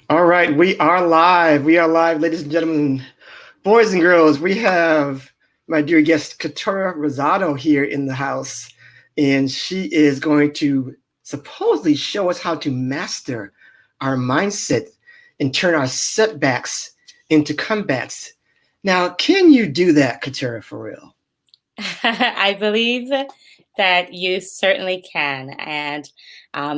All right, we are live. We are live, ladies and gentlemen, boys and girls. We have my dear guest, Keturah Rosato, here in the house, and she is going to supposedly show us how to master our mindset and turn our setbacks into comebacks. Now, can you do that, Keturah, for real? I believe that you certainly can. And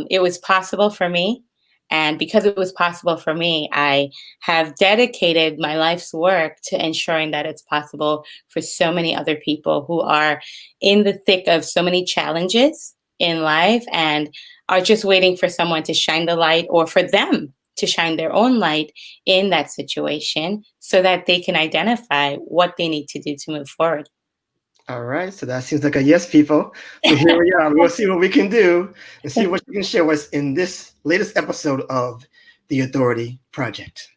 it was possible for me. And because it was possible for me, I have dedicated my life's work to ensuring that it's possible for so many other people who are in the thick of so many challenges in life and are just waiting for someone to shine the light or for them to shine their own light in that situation so that they can identify what they need to do to move forward. All right, so that seems like a yes, people. So here we are. We'll see what we can do and see what you can share with us in this latest episode of the Authority Project.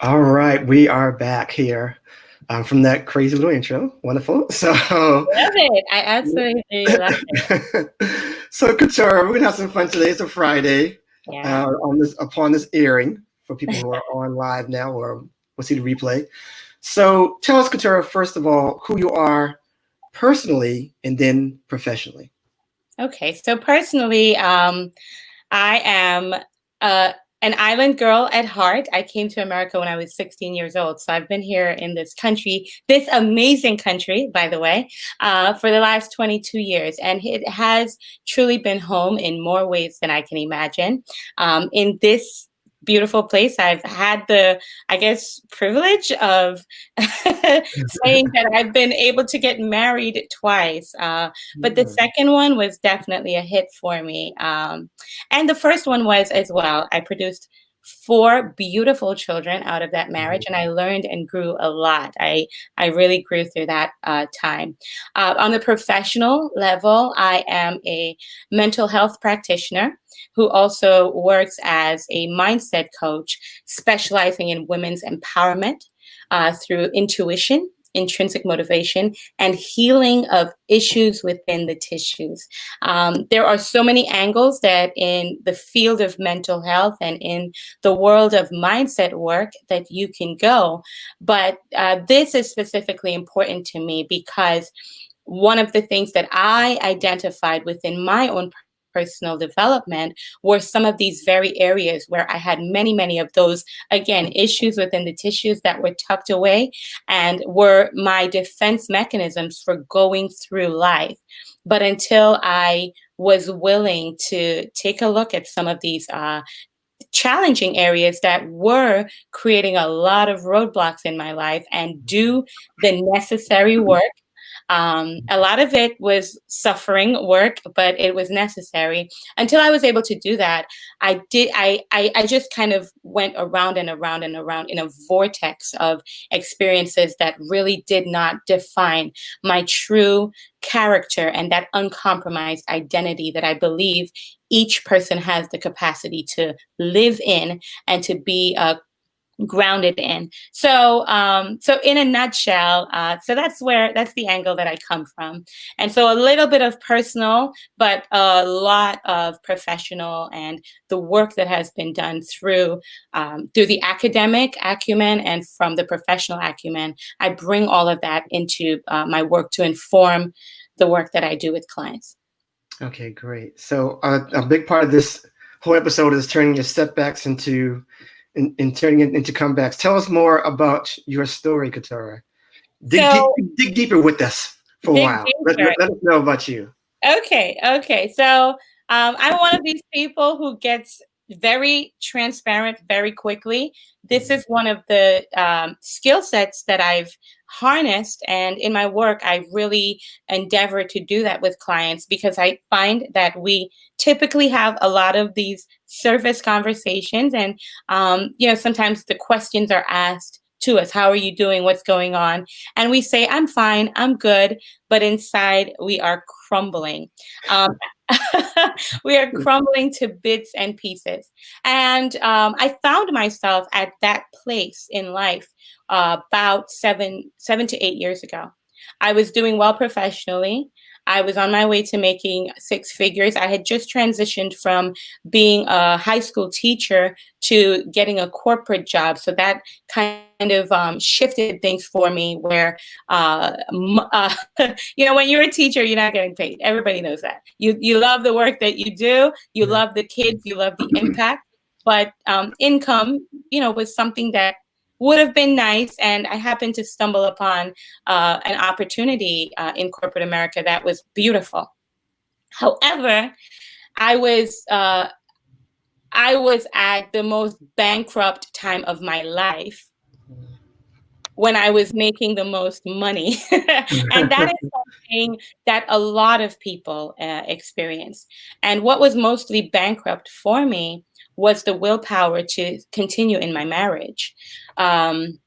All right, we are back here from that crazy little intro. Wonderful. So, Love it. I absolutely love it. so Couture, we're gonna have some fun today. It's a Friday Yeah. on this upon this airing for people who are on live now or will see the replay. So, tell us, Couture, first of all, who you are personally and then professionally. Okay. So personally, I am uh, an island girl at heart. I came to America when I was 16 years old. So I've been here in this country, this amazing country, by the way, for the last 22 years. And it has truly been home in more ways than I can imagine. In this beautiful place, I've had the, I guess, privilege of saying that I've been able to get married twice. But the Hmm. second one was definitely a hit for me. And the first one was as well. I produced four beautiful children out of that marriage, and I learned and grew a lot. I really grew through that time. On the professional level, I am a mental health practitioner who also works as a mindset coach, specializing in women's empowerment through intuition, intrinsic motivation, and healing of issues within the tissues. There are so many angles that in the field of mental health and in the world of mindset work that you can go. But this is specifically important to me because one of the things that I identified within my own personal development were some of these very areas where I had many, many of those, again, issues within the tissues that were tucked away and were my defense mechanisms for going through life. But until I was willing to take a look at some of these challenging areas that were creating a lot of roadblocks in my life and do the necessary work. A lot of it was suffering work, but it was necessary. Until I was able to do that, I just kind of went around and around and around in a vortex of experiences that really did not define my true character and that uncompromised identity that I believe each person has the capacity to live in and to be grounded in. So in a nutshell, so that's the angle that I come from, and so a little bit of personal, but a lot of professional, and the work that has been done through the academic acumen and from the professional acumen. I bring all of that into my work to inform the work that I do with clients. Okay, great. So a big part of this whole episode is turning your setbacks in turning it into comebacks. Tell us more about your story, Katara. So Dig deeper with us for a dig while. deeper. Let us know about you. Okay. So I'm one of these people who gets very transparent very quickly. This Mhm. is one of the skill sets that I've harnessed. And in my work, I really endeavor to do that with clients because I find that we typically have a lot of these surface conversations. And, sometimes the questions are asked to us. How are you doing? What's going on? And we say, I'm fine, I'm good, but inside we are crumbling. Um, we are crumbling to bits and pieces. And I found myself at that place in life about 7 to 8 years ago. I was doing well professionally. I was on my way to making six figures. I had just transitioned from being a high school teacher to getting a corporate job. So that kind of shifted things for me where, when you're a teacher, you're not getting paid. Everybody knows that. You love the work that you do. You love the kids. You love the impact. But income, was something that would have been nice. And I happened to stumble upon an opportunity in corporate America that was beautiful. However, I was uh, I was at the most bankrupt time of my life when I was making the most money. And that is something that a lot of people experience. And what was mostly bankrupt for me was the willpower to continue in my marriage. Um,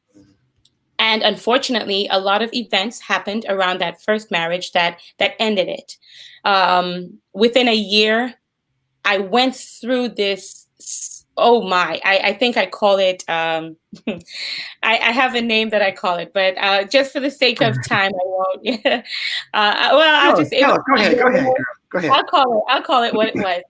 and unfortunately, a lot of events happened around that first marriage that ended it. Within a year, I went through this. Oh my! I think I call it. I have a name that I call it, but just for the sake of time, I won't. I'll just. Go ahead. Go ahead. I'll call it what it was.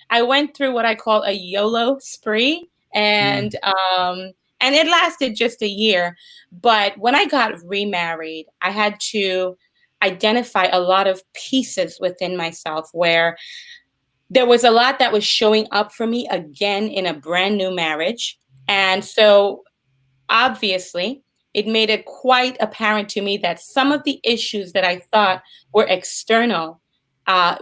I went through what I call a YOLO spree, and it lasted just a year. But when I got remarried, I had to identify a lot of pieces within myself where there was a lot that was showing up for me again in a brand new marriage. And so obviously, it made it quite apparent to me that some of the issues that I thought were external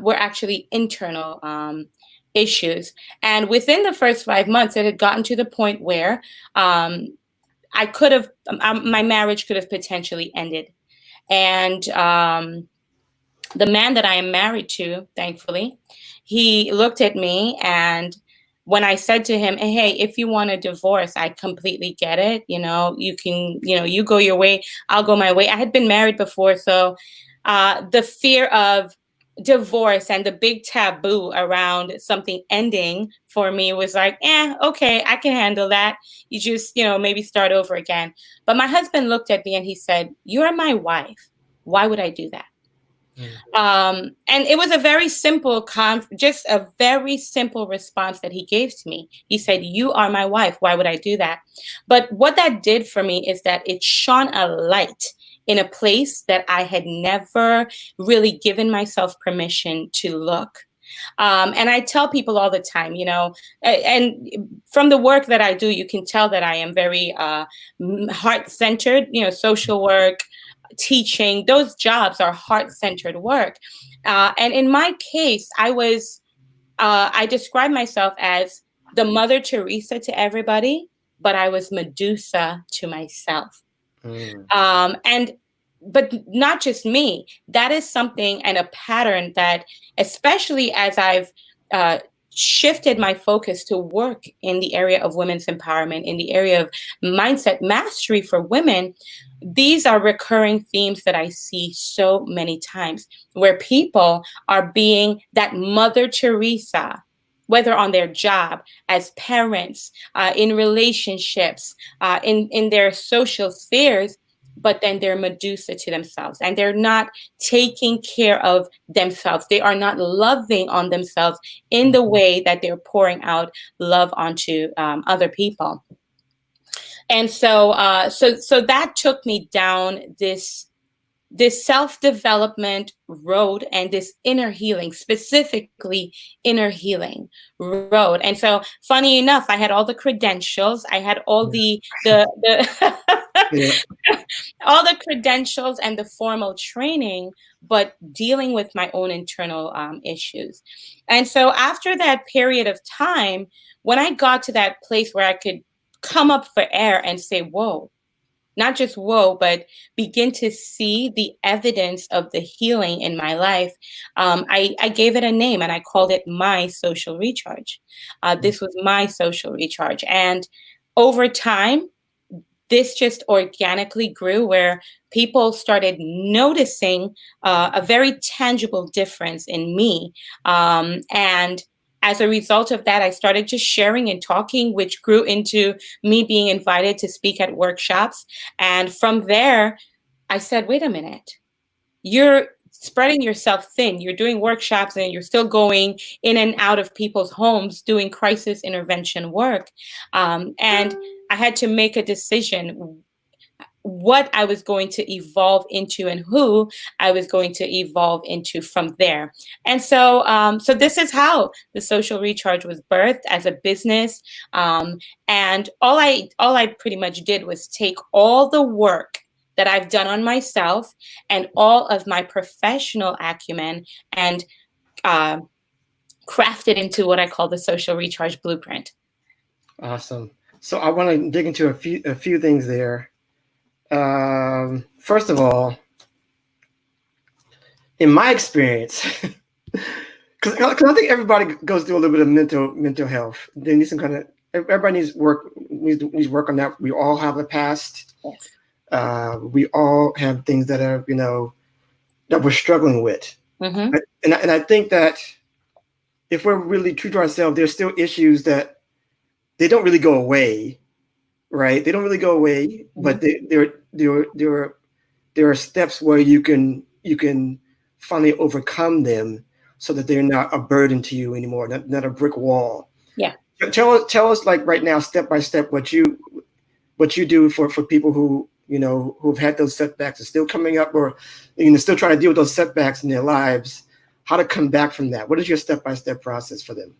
were actually internal issues. And within the first 5 months, it had gotten to the point where I could have, my marriage could have potentially ended. And the man that I am married to, thankfully, he looked at me, and when I said to him, hey, if you want a divorce, I completely get it. You can, you go your way, I'll go my way. I had been married before. So the fear of divorce and the big taboo around something ending for me was like, okay, I can handle that. You just, maybe start over again. But my husband looked at me and he said, you're my wife. Why would I do that? And it was a very simple, just a very simple response that he gave to me. He said, you are my wife. Why would I do that? But what that did for me is that it shone a light in a place that I had never really given myself permission to look. And I tell people all the time, and from the work that I do, you can tell that I am very heart-centered, social work, teaching, those jobs are heart-centered work. And in my case, I describe myself as the Mother Teresa to everybody, but I was Medusa to myself. But not just me. That is something and a pattern that, especially as I've shifted my focus to work in the area of women's empowerment, in the area of mindset mastery for women, these are recurring themes that I see so many times, where people are being that Mother Teresa, whether on their job, as parents, in relationships, in their social spheres, but then they're Medusa to themselves, and they're not taking care of themselves. They are not loving on themselves in the way that they're pouring out love onto other people. And so that took me down this self-development road and this inner healing, specifically inner healing road. And so, funny enough, I had all the credentials. I had all the all the credentials and the formal training, but dealing with my own internal issues. And so after that period of time, when I got to that place where I could come up for air and say, whoa, not just whoa, but begin to see the evidence of the healing in my life, I gave it a name, and I called it my social recharge. This was my social recharge. And over time, this just organically grew, where people started noticing a very tangible difference in me. And as a result of that, I started just sharing and talking, which grew into me being invited to speak at workshops. And from there, I said, wait a minute, you're spreading yourself thin. You're doing workshops and you're still going in and out of people's homes doing crisis intervention work. And I had to make a decision what I was going to evolve into and who I was going to evolve into from there. And so this is how the Social Recharge was birthed as a business. And all I pretty much did was take all the work that I've done on myself and all of my professional acumen and craft it into what I call the Social Recharge Blueprint. Awesome. So I want to dig into a few things there. First of all, in my experience, because I think everybody goes through a little bit of mental health. They need some kind of, everybody needs work on that. We all have a past. Yes. We all have things that are, that we're struggling with. Mm-hmm. And I think that if we're really true to ourselves, there's still issues that they don't really go away, right? They don't really go away, mm-hmm. but there are steps where you can finally overcome them so that they're not a burden to you anymore, not a brick wall. Yeah. Tell us like right now, step by step, what you do for people who've had those setbacks are still coming up or still trying to deal with those setbacks in their lives, how to come back from that. What is your step-by-step process for them?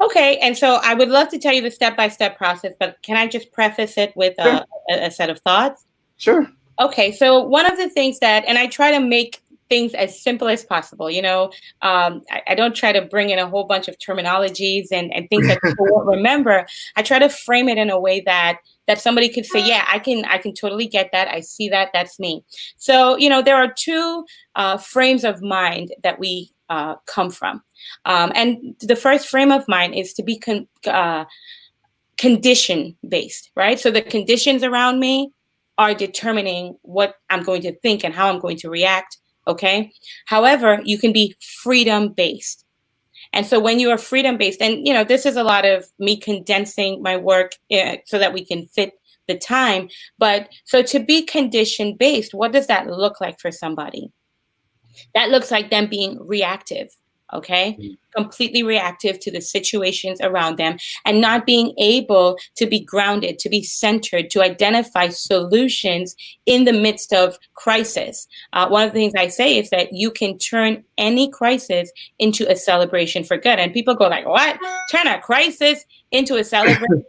Okay. And so I would love to tell you the step-by-step process, but can I just preface it with Sure. a set of thoughts? Sure. Okay. So one of the things and I try to make things as simple as possible. I don't try to bring in a whole bunch of terminologies and things that people won't remember. I try to frame it in a way that somebody could say, yeah, I can totally get that. I see that. That's me. So, there are two frames of mind that we come from. And the first frame of mind is to be condition based, right? So the conditions around me are determining what I'm going to think and how I'm going to react. Okay. However, you can be freedom based. And so when you are freedom based, and this is a lot of me condensing my work so that we can fit the time. But so to be condition based, what does that look like for somebody? That looks like them being reactive. Okay. Mm-hmm. Completely reactive to the situations around them and not being able to be grounded, to be centered, to identify solutions in the midst of crisis. One of the things I say is that you can turn any crisis into a celebration for good. And people go like, what? Turn a crisis into a celebration?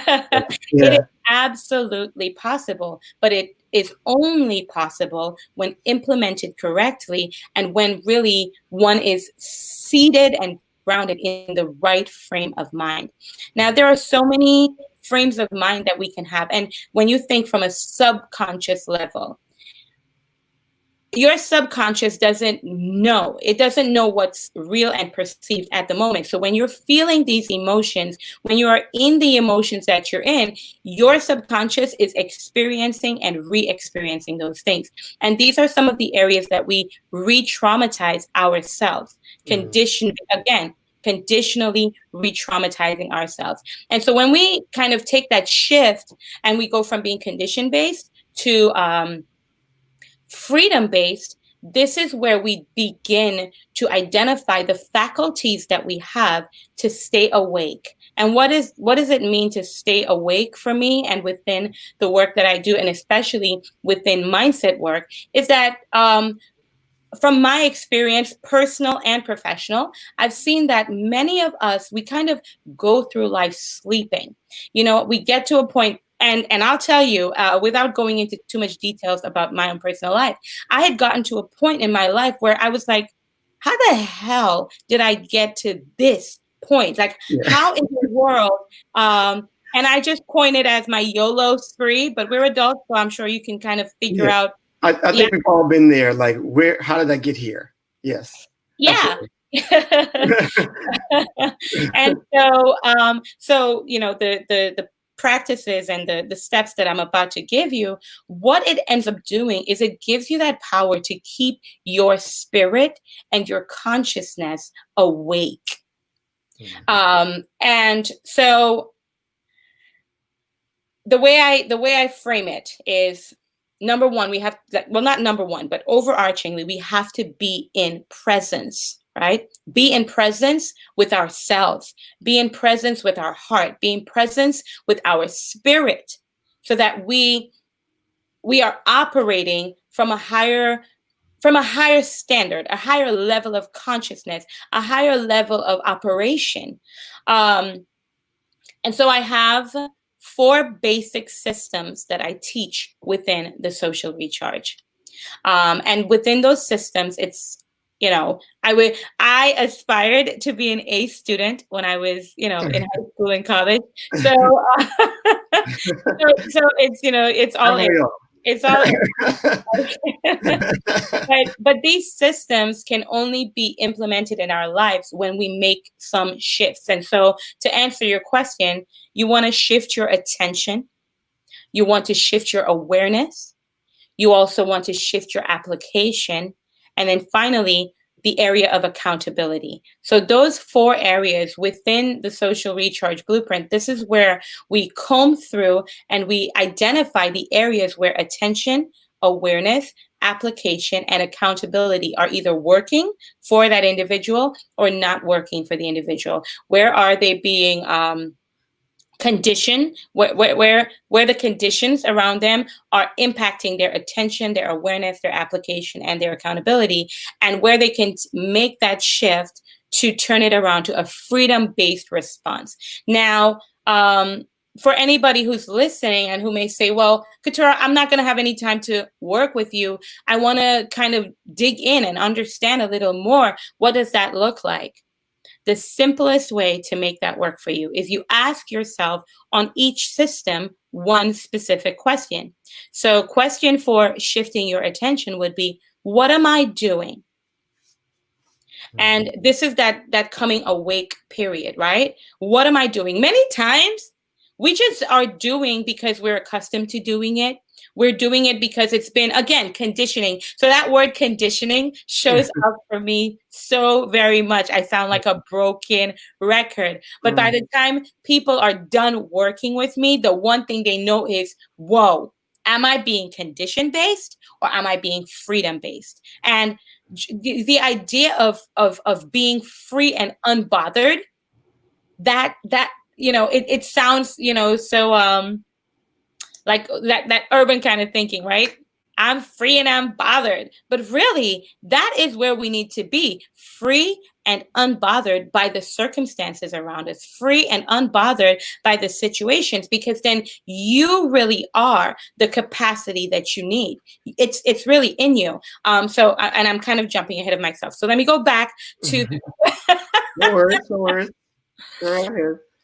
Yeah. It is absolutely possible, but it is only possible when implemented correctly and when really one is seated and grounded in the right frame of mind. Now, there are so many frames of mind that we can have. And when you think from a subconscious level, your subconscious doesn't know. It doesn't know what's real and perceived at the moment. So when you're feeling these emotions, when you are in the emotions that you're in, your subconscious is experiencing and re-experiencing those things. And these are some of the areas that we re-traumatize ourselves. Conditionally re-traumatizing ourselves. And so when we kind of take that shift and we go from being condition-based to freedom-based, this is where we begin to identify the faculties that we have to stay awake. And what does it mean to stay awake for me and within the work that I do, and especially within mindset work, is that from my experience, personal and professional, I've seen that many of us, we kind of go through life sleeping. We get to a point, and I'll tell you, without going into too much details about my own personal life, I had gotten to a point in my life where I was like, how the hell did I get to this point? Like, how in the world? And I just coined it as my YOLO spree, but we're adults, so I'm sure you can kind of figure out. I think we've all been there. Like, how did I get here? Yes. Yeah. And so, the practices and the steps that I'm about to give you, what it ends up doing is it gives you that power to keep your spirit and your consciousness awake. And so the way I frame it is, number one, we have, well, not number one, but overarchingly, we have to be in presence, right? Be in presence with ourselves, be in presence with our heart, be in presence with our spirit, so that we are operating from a higher standard, a higher level of consciousness, a higher level of operation. And so I have 4 basic systems that I teach within the social recharge. And within those systems, it's, I aspired to be an A student when I was, in high school and college. So, so it's, it's all in. It's all in. But these systems can only be implemented in our lives when we make some shifts. And so to answer your question, you want to shift your attention. You want to shift your awareness. You also want to shift your application. And then finally, the area of accountability. So those 4 areas within the social recharge blueprint, this is where we comb through and we identify the areas where attention, awareness, application, and accountability are either working for that individual or not working for the individual. Where are they being condition, where the conditions around them are impacting their attention, their awareness, their application, and their accountability, and where they can make that shift to turn it around to a freedom-based response. Now, for anybody who's listening and who may say, well, Keturah, I'm not going to have any time to work with you. I want to kind of dig in and understand a little more. What does that look like? The simplest way to make that work for you is you ask yourself on each system one specific question. So question for shifting your attention would be, what am I doing? And this is that coming awake period, right? What am I doing? Many times we just are doing because we're accustomed to doing it. We're doing it because it's been, again, conditioning. So that word conditioning shows up for me so very much. I sound like a broken record. But by the time people are done working with me, the one thing they know is, whoa, am I being condition-based or am I being freedom-based? And the idea of being free and unbothered, that it sounds, so like that urban kind of thinking, right? I'm free and I'm bothered. But really, that is where we need to be, free and unbothered by the circumstances around us, free and unbothered by the situations, because then you really are the capacity that you need. It's really in you. So, and I'm kind of jumping ahead of myself. So let me go back to No worries. Go ahead.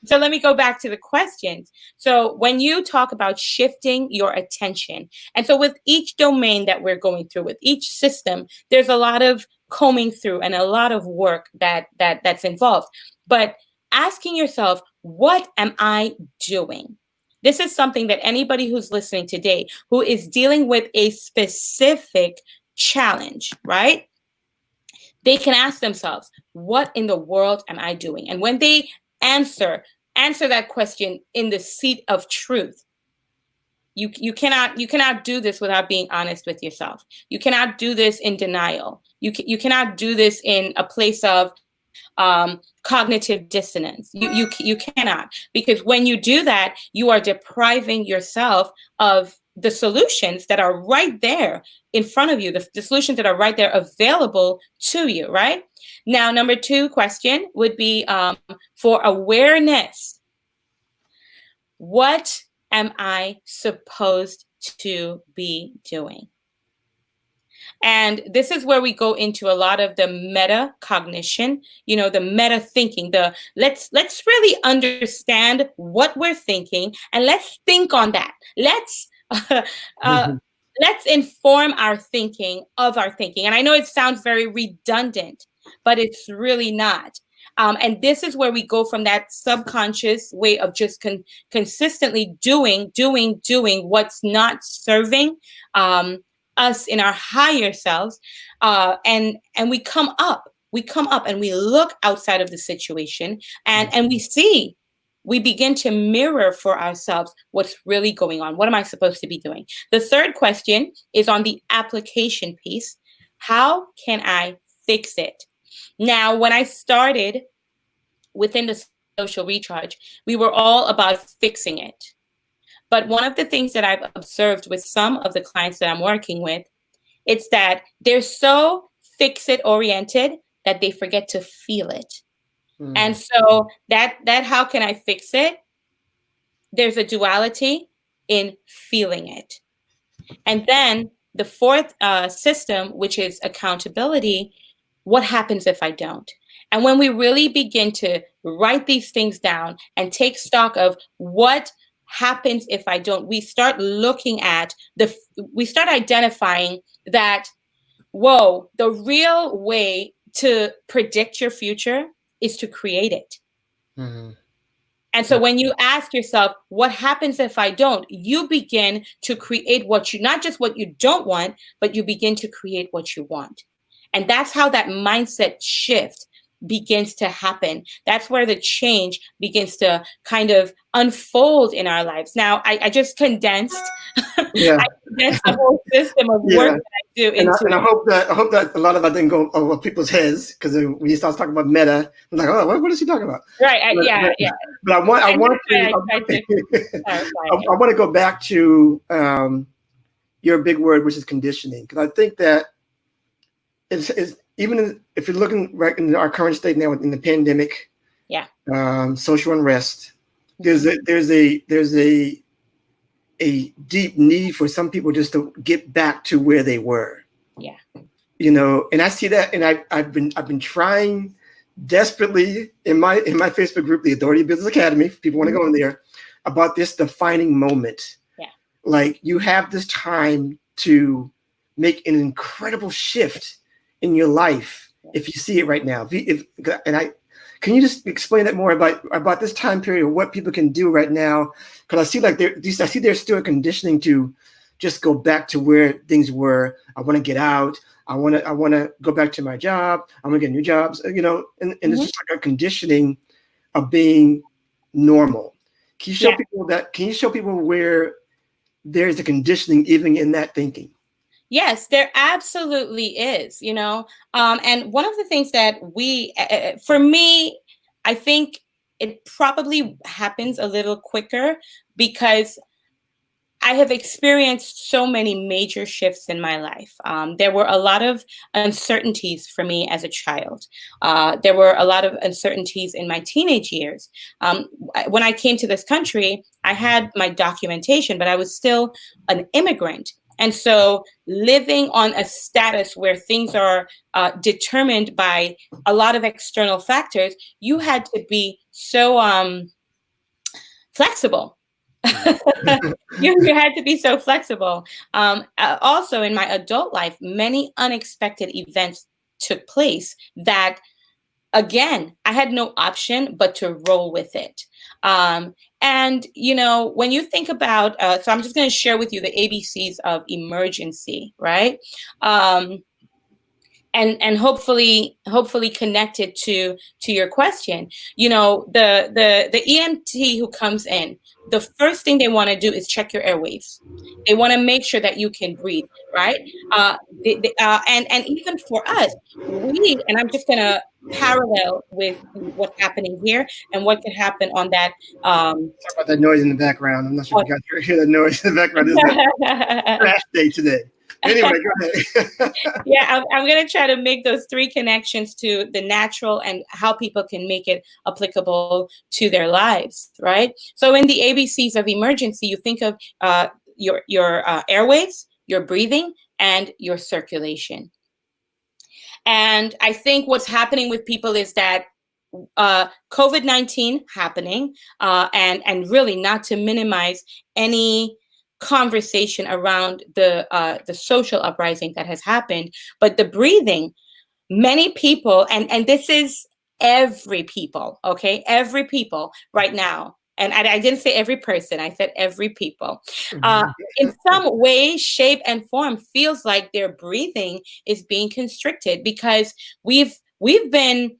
So let me go back to the questions. So when you talk about shifting your attention, and so with each domain that we're going through, with each system, there's a lot of combing through and a lot of work that's involved. But asking yourself, what am I doing? This is something that anybody who's listening today who is dealing with a specific challenge, right? They can ask themselves, what in the world am I doing? And when they answer that question in the seat of truth, you cannot do this without being honest with yourself. You cannot do this in denial. You cannot do this in a place of cognitive dissonance. You cannot, because when you do that, you are depriving yourself of the solutions that are right there in front of you, the solutions that are right there available to you, right? Now, number 2 question would be for awareness. What am I supposed to be doing? And this is where we go into a lot of the meta cognition, the meta thinking, let's really understand what we're thinking and let's think on that. Let's inform our thinking of our thinking. And I know it sounds very redundant, but it's really not. And this is where we go from that subconscious way of just consistently doing what's not serving us in our higher selves. And we come up. We come up and we look outside of the situation, and we begin to mirror for ourselves what's really going on. What am I supposed to be doing? The third question is on the application piece. How can I fix it? Now, when I started within the social recharge, we were all about fixing it. But one of the things that I've observed with some of the clients that I'm working with, it's that they're so fix it oriented that they forget to feel it. And so that how can I fix it? There's a duality in feeling it. And then the fourth system, which is accountability. What happens if I don't? And when we really begin to write these things down and take stock of what happens if I don't, we start looking at we start identifying that, whoa, the real way to predict your future is to create it. Mm-hmm. And so when you ask yourself, what happens if I don't, you begin to create not just what you don't want, but you begin to create what you want. And that's how that mindset shift begins to happen. That's where the change begins to kind of unfold in our lives. Now, I just condensed, I condensed the whole system of work that I do. And I hope that a lot of that didn't go over people's heads, because when you start talking about meta, I'm like, oh, what is he talking about? Right. But I want to go back to your big word, which is conditioning, because I think that it's even if you're looking right in our current state now in the pandemic, social unrest, there's a deep need for some people just to get back to where they were. Yeah. And I see that, and I've been trying desperately in my Facebook group, the Authority Business Academy, if people want to go in there, about this defining moment. Yeah. Like, you have this time to make an incredible shift in your life if you see it right now. Can you just explain that more about this time period, what people can do right now? Because I see there's still a conditioning to just go back to where things were. I want to get out. I want to go back to my job. I want to get new jobs. And it's just like a conditioning of being normal. Can you show people that? Can you show people where there's a conditioning even in that thinking? Yes, there absolutely is, and one of the things that for me, I think it probably happens a little quicker because I have experienced so many major shifts in my life. There were a lot of uncertainties for me as a child. There were a lot of uncertainties in my teenage years. When I came to this country, I had my documentation, but I was still an immigrant. And so living on a status where things are determined by a lot of external factors, you had to be so flexible. You had to be so flexible. Also, in my adult life, many unexpected events took place that, again, I had no option but to roll with it. And, when you think about, so I'm just going to share with you the ABCs of emergency, right? And hopefully connected to your question. The EMT who comes in, the first thing they want to do is check your airwaves. They want to make sure that you can breathe, right? And even for us, and I'm just going to parallel with what's happening here and what could happen on that. Talk about that noise in the background. I'm not sure if you guys hear that noise in the background. It's crash day today. Anyway, go ahead. Yeah, I'm going to try to make those three connections to the natural and how people can make it applicable to their lives, right? So in the ABCs of emergency, you think of your airways, your breathing, and your circulation. And I think what's happening with people is that COVID-19 happening, and really not to minimize any conversation around the social uprising that has happened, but the breathing, many people, and this is every people, okay? Every people right now. And I didn't say every person, I said every people. In some way, shape, and form feels like their breathing is being constricted because we've been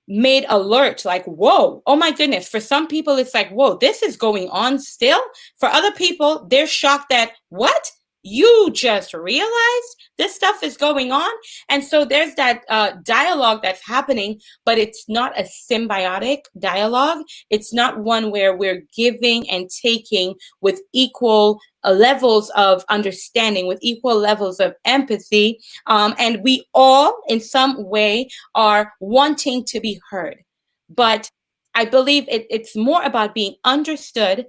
made alert, like, whoa, oh my goodness. For some people, it's like, whoa, this is going on still. For other people, they're shocked that, what? You just realized this stuff is going on? And so there's that dialogue that's happening, but it's not a symbiotic dialogue. It's not one where we're giving and taking with equal levels of understanding, with equal levels of empathy. And we all, in some way, are wanting to be heard. But I believe it's more about being understood.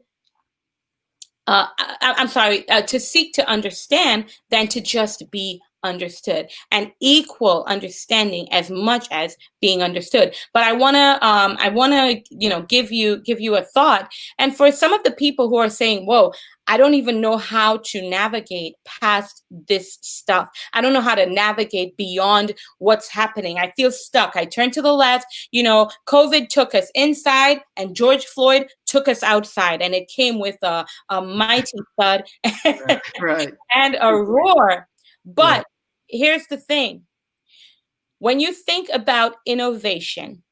I'm sorry, to seek to understand than to just be understood, and equal understanding as much as being understood. But I wanna, give you a thought. And for some of the people who are saying, whoa, I don't even know how to navigate past this stuff. I don't know how to navigate beyond what's happening. I feel stuck. I turn to the left. COVID took us inside and George Floyd took us outside, and it came with a mighty thud Right. and a roar. But here's the thing. When you think about innovation,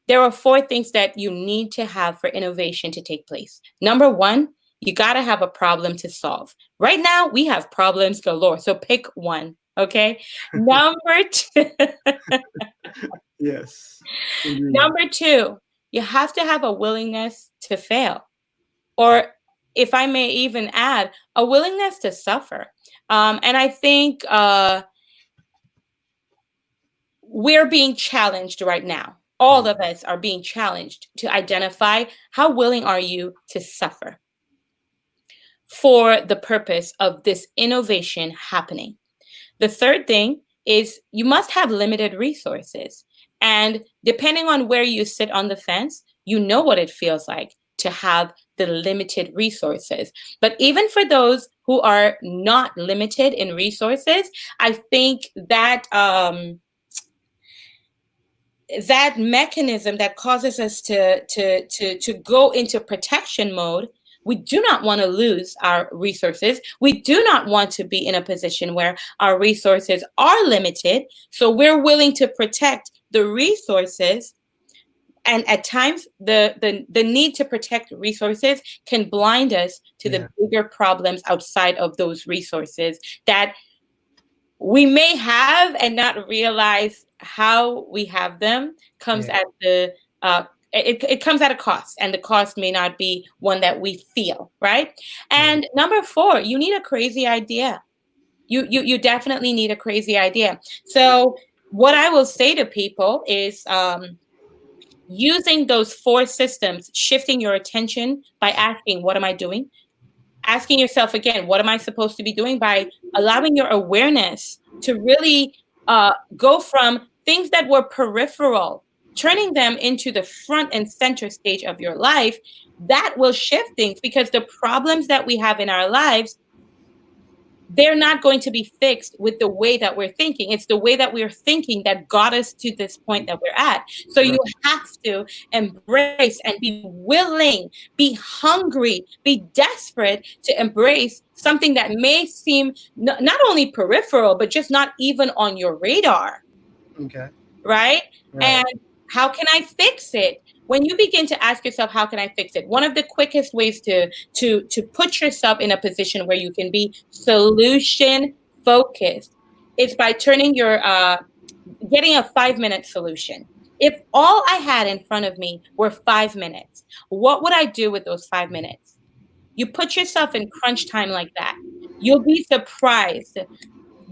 there are 4 things that you need to have for innovation to take place. Number 1, you got to have a problem to solve. Right now, we have problems galore. So pick one, okay? Number 2. Yes. Indeed. Number 2, you have to have a willingness to fail. Or if I may even add, a willingness to suffer. And I think we're being challenged right now. All of us are being challenged to identify how willing are you to suffer for the purpose of this innovation happening. The third thing is you must have limited resources. And depending on where you sit on the fence, you know what it feels like to have the limited resources. But even for those who are not limited in resources, I think that that mechanism that causes us to go into protection mode. We do not want to lose our resources. We do not want to be in a position where our resources are limited. So we're willing to protect the resources. And at times, the need to protect resources can blind us to the bigger problems outside of those resources that we may have and not realize how we have them. Comes at the it comes at a cost, and the cost may not be one that we feel, right? And number 4, you need a crazy idea. You definitely need a crazy idea. So what I will say to people is using those 4 systems, shifting your attention by asking, what am I doing? Asking yourself again, what am I supposed to be doing? By allowing your awareness to really go from things that were peripheral, turning them into the front and center stage of your life. That will shift things, because the problems that we have in our lives, they're not going to be fixed with the way that we're thinking. It's the way that we're thinking that got us to this point that we're at. So you have to embrace and be willing, be hungry, be desperate to embrace something that may seem not only peripheral, but just not even on your radar. Okay. Right? And how can I fix it? When you begin to ask yourself, how can I fix it? One of the quickest ways to put yourself in a position where you can be solution focused is by turning your getting a 5-minute solution. If all I had in front of me were 5 minutes, what would I do with those 5 minutes? You put yourself in crunch time like that. You'll be surprised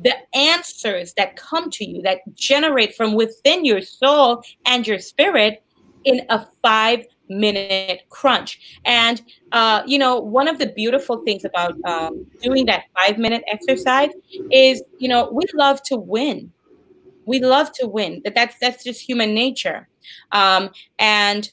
the answers that come to you, that generate from within your soul and your spirit in a 5-minute crunch. And, one of the beautiful things about doing that 5-minute exercise is, we love to win. We love to win. That's just human nature. And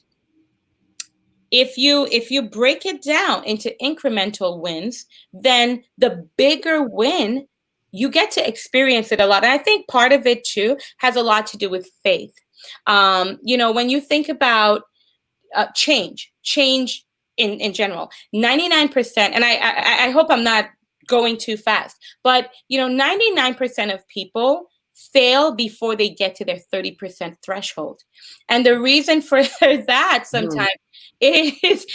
if you break it down into incremental wins, then the bigger win, you get to experience it a lot. And I think part of it too has a lot to do with faith. When you think about change in general, 99%, and I hope I'm not going too fast, but 99% of people fail before they get to their 30% threshold. And the reason for that sometimes is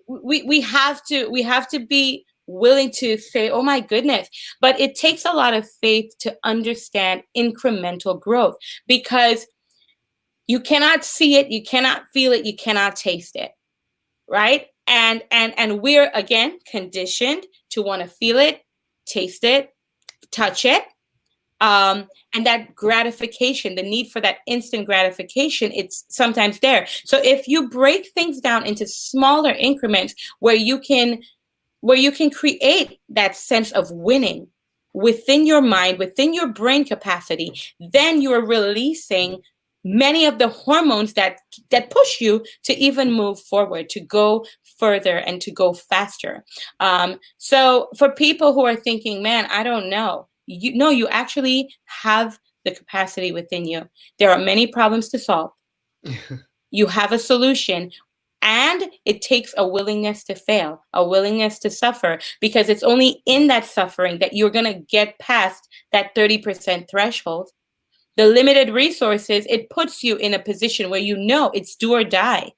we have to be willing to say, oh my goodness. But it takes a lot of faith to understand incremental growth, because you cannot see it, you cannot feel it, you cannot taste it, right? And we're, again, conditioned to want to feel it, taste it, touch it. And that gratification, the need for that instant gratification, it's sometimes there. So if you break things down into smaller increments where you can create that sense of winning within your mind, within your brain capacity, then you are releasing many of the hormones that push you to even move forward, to go further and to go faster. So for people who are thinking, man, I don't know, you actually have the capacity within you. There are many problems to solve. You have a solution. And it takes a willingness to fail, a willingness to suffer, because it's only in that suffering that you're going to get past that 30% threshold. The limited resources, it puts you in a position where it's do or die.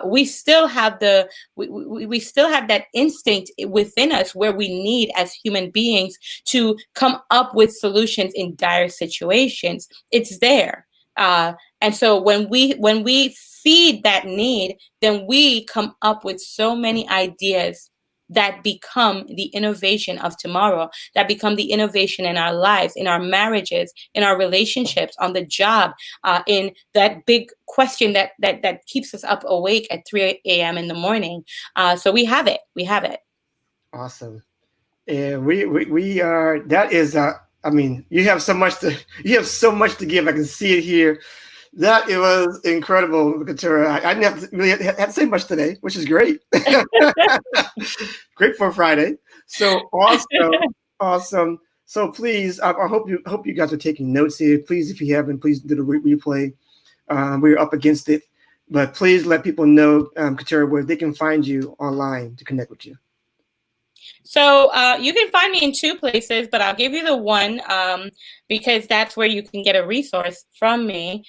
We still have we still have that instinct within us where we need, as human beings, to come up with solutions in dire situations. It's there. And so when we feed that need, then we come up with so many ideas that become the innovation of tomorrow, that become the innovation in our lives, in our marriages, in our relationships, on the job, in that big question that keeps us up awake at 3 a.m. in the morning. So we have it. We have it. Awesome. And we are, that is, I mean, you have so much to give. I can see it here. That it was incredible, Keturah. I didn't have to really have to say much today, which is great. Great for Friday. So awesome. So please, I hope you guys are taking notes here. Please, if you haven't, please do the replay. We're up against it, but please let people know, Keturah, where they can find you online to connect with you. So you can find me in two places, but I'll give you the one because that's where you can get a resource from me.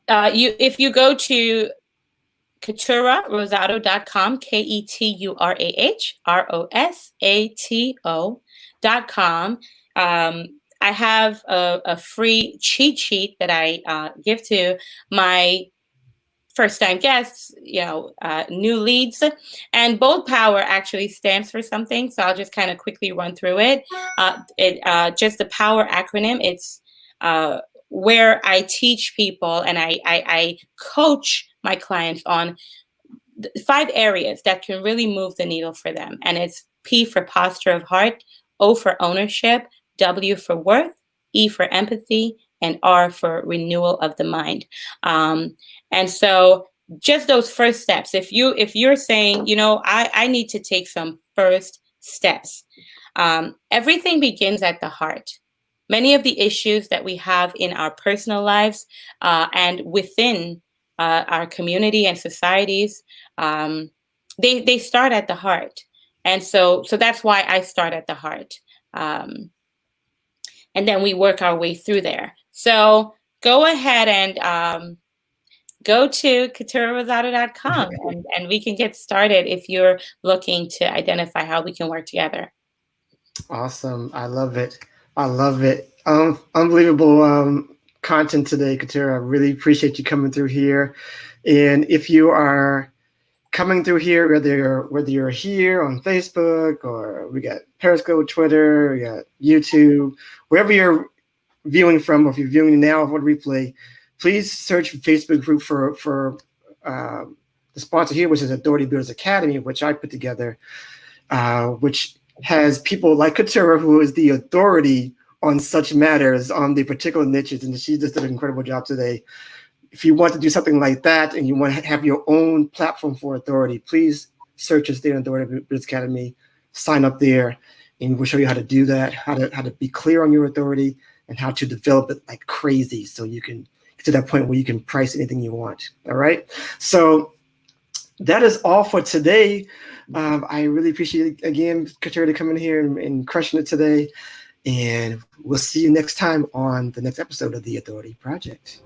If you go to KeturahRosato.com, KeturahRosato.com. I have a free cheat sheet that I give to my first-time guests, new leads, and Bold Power actually stands for something. So I'll just kind of quickly run through it. Just the POWER acronym. It's where I teach people and I coach my clients on 5 areas that can really move the needle for them. And it's P for posture of heart, O for ownership, W for worth, E for empathy, and R for renewal of the mind. And so just those first steps, if you're saying, I need to take some first steps, everything begins at the heart. Many of the issues that we have in our personal lives and within our community and societies, they start at the heart. And so that's why I start at the heart. And then we work our way through there. So go ahead and go to KeturahRosato.com and we can get started if you're looking to identify how we can work together. Awesome. I love it. Unbelievable content today, Keturah. I really appreciate you coming through here. And if you are coming through here, whether you're here on Facebook or we got Periscope, Twitter, we got YouTube, wherever you're viewing from, or if you're viewing now or replay, please search Facebook group for the sponsor here, which is Authority Builders Academy, which I put together, which has people like Keturah, who is the authority on such matters, on the particular niches, and she just did an incredible job today. If you want to do something like that and you want to have your own platform for authority, please search us there in Authority Builders Academy, sign up there, and we'll show you how to do that, how to be clear on your authority, and how to develop it like crazy so you can get to that point where you can price anything you want. All right. So that is all for today. I really appreciate, again, Keturah, to come in here and crushing it today. And we'll see you next time on the next episode of the Authority Project.